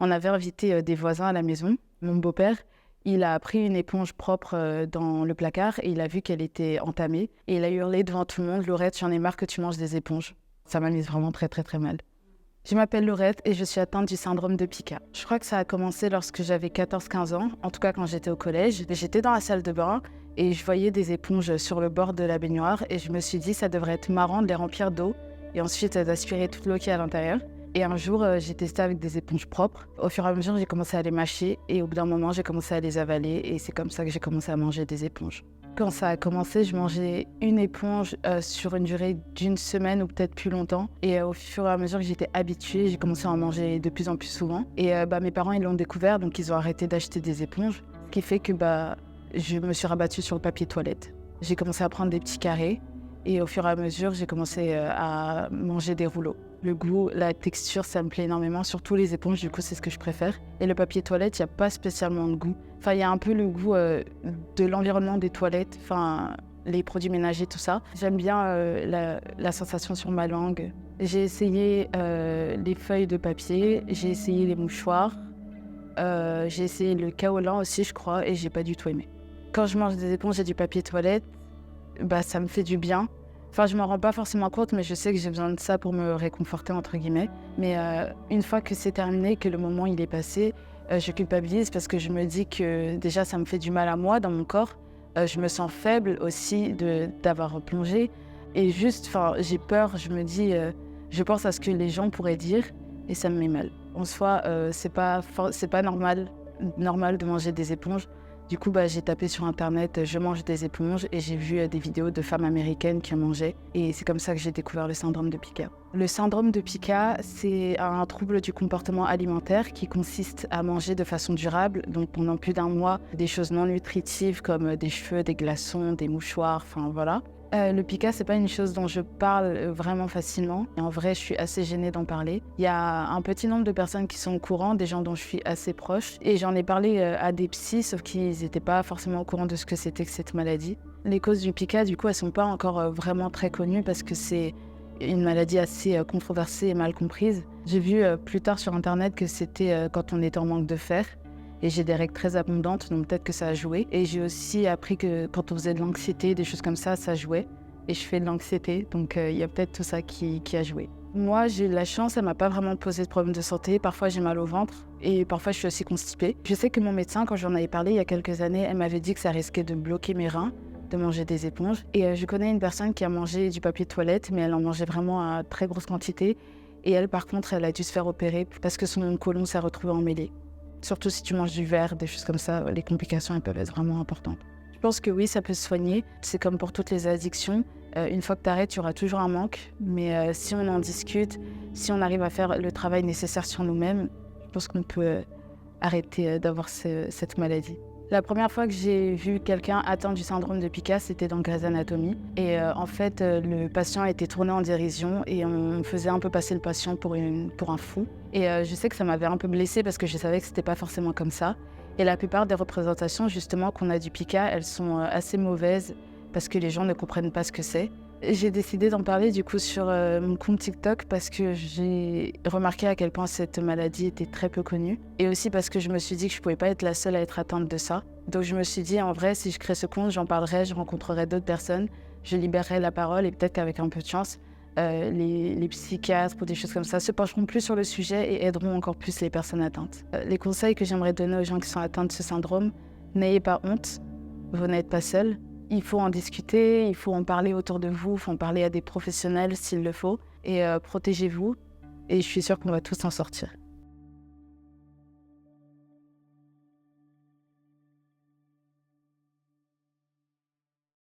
On avait invité des voisins à la maison. Mon beau-père, il a pris une éponge propre dans le placard et il a vu qu'elle était entamée. Et il a hurlé devant tout le monde: «Laurette, j'en ai marre que tu manges des éponges». Ça m'a mise vraiment très très très mal. Je m'appelle Laurette et je suis atteinte du syndrome de Pica. Je crois que ça a commencé lorsque j'avais 14-15 ans, en tout cas quand j'étais au collège. J'étais dans la salle de bain et je voyais des éponges sur le bord de la baignoire et je me suis dit ça devrait être marrant de les remplir d'eau et ensuite d'aspirer toute l'eau qui est à l'intérieur. Et un jour, j'ai testé avec des éponges propres. Au fur et à mesure, j'ai commencé à les mâcher et au bout d'un moment, j'ai commencé à les avaler et c'est comme ça que j'ai commencé à manger des éponges. Quand ça a commencé, je mangeais une éponge sur une durée d'une semaine ou peut-être plus longtemps. Et au fur et à mesure que j'étais habituée, j'ai commencé à en manger de plus en plus souvent. Et mes parents, ils l'ont découvert, donc ils ont arrêté d'acheter des éponges. Ce qui fait que je me suis rabattue sur le papier toilette. J'ai commencé à prendre des petits carrés. Et au fur et à mesure, j'ai commencé à manger des rouleaux. Le goût, la texture, ça me plaît énormément. Surtout les éponges, du coup, c'est ce que je préfère. Et le papier toilette, il n'y a pas spécialement de goût. Enfin, il y a un peu le goût de l'environnement des toilettes, enfin, les produits ménagers, tout ça. J'aime bien la sensation sur ma langue. J'ai essayé les feuilles de papier, j'ai essayé les mouchoirs, j'ai essayé le kaolin aussi, je crois, et j'ai pas du tout aimé. Quand je mange des éponges et du papier toilette, ça me fait du bien. Enfin, je m'en rends pas forcément compte, mais je sais que j'ai besoin de ça pour me réconforter, entre guillemets. Mais une fois que c'est terminé, que le moment il est passé, je culpabilise parce que je me dis que déjà, ça me fait du mal à moi, dans mon corps. Je me sens faible aussi d'avoir plongé. Et juste, j'ai peur, je me dis, je pense à ce que les gens pourraient dire et ça me met mal. En soi, c'est pas normal de manger des éponges. Du coup, j'ai tapé sur Internet « je mange des éponges » et j'ai vu des vidéos de femmes américaines qui en mangeaient. Et c'est comme ça que j'ai découvert le syndrome de Pica. Le syndrome de Pica, c'est un trouble du comportement alimentaire qui consiste à manger de façon durable, donc pendant plus d'un mois, des choses non nutritives comme des cheveux, des glaçons, des mouchoirs, enfin voilà. Le Pica, c'est pas une chose dont je parle vraiment facilement. Et en vrai, je suis assez gênée d'en parler. Il y a un petit nombre de personnes qui sont au courant, des gens dont je suis assez proche. Et j'en ai parlé à des psys, sauf qu'ils n'étaient pas forcément au courant de ce que c'était que cette maladie. Les causes du Pica, du coup, elles sont pas encore vraiment très connues parce que c'est une maladie assez controversée et mal comprise. J'ai vu plus tard sur Internet que c'était quand on était en manque de fer. Et j'ai des règles très abondantes, donc peut-être que ça a joué. Et j'ai aussi appris que quand on faisait de l'anxiété, des choses comme ça jouait. Et je fais de l'anxiété, donc il y a peut-être tout ça qui a joué. Moi, j'ai eu de la chance, elle m'a pas vraiment posé de problème de santé. Parfois, j'ai mal au ventre et parfois, je suis aussi constipée. Je sais que mon médecin, quand j'en avais parlé il y a quelques années, elle m'avait dit que ça risquait de bloquer mes reins, de manger des éponges. Et je connais une personne qui a mangé du papier de toilette, mais elle en mangeait vraiment à très grosse quantité. Et elle, par contre, elle a dû se faire opérer parce que son côlon s'est retrouvé emmêlé. Surtout si tu manges du verre, des choses comme ça, les complications elles peuvent être vraiment importantes. Je pense que oui, ça peut se soigner. C'est comme pour toutes les addictions. Une fois que tu arrêtes, il y aura toujours un manque. Mais si on en discute, si on arrive à faire le travail nécessaire sur nous-mêmes, je pense qu'on peut arrêter d'avoir cette maladie. La première fois que j'ai vu quelqu'un atteint du syndrome de Pica, c'était dans Grey's Anatomy. Et en fait, le patient était tourné en dérision et on faisait un peu passer le patient pour un fou. Et je sais que ça m'avait un peu blessée parce que je savais que c'était pas forcément comme ça. Et la plupart des représentations, justement, qu'on a du Pica, elles sont assez mauvaises parce que les gens ne comprennent pas ce que c'est. J'ai décidé d'en parler du coup sur mon compte TikTok parce que j'ai remarqué à quel point cette maladie était très peu connue. Et aussi parce que je me suis dit que je ne pouvais pas être la seule à être atteinte de ça. Donc je me suis dit, en vrai, si je crée ce compte, j'en parlerai, je rencontrerai d'autres personnes, je libérerai la parole et peut-être qu'avec un peu de chance, les psychiatres ou des choses comme ça se pencheront plus sur le sujet et aideront encore plus les personnes atteintes. Les conseils que j'aimerais donner aux gens qui sont atteints de ce syndrome, n'ayez pas honte, vous n'êtes pas seul. Il faut en discuter, il faut en parler autour de vous, il faut en parler à des professionnels s'il le faut. Et protégez-vous. Et je suis sûre qu'on va tous en sortir.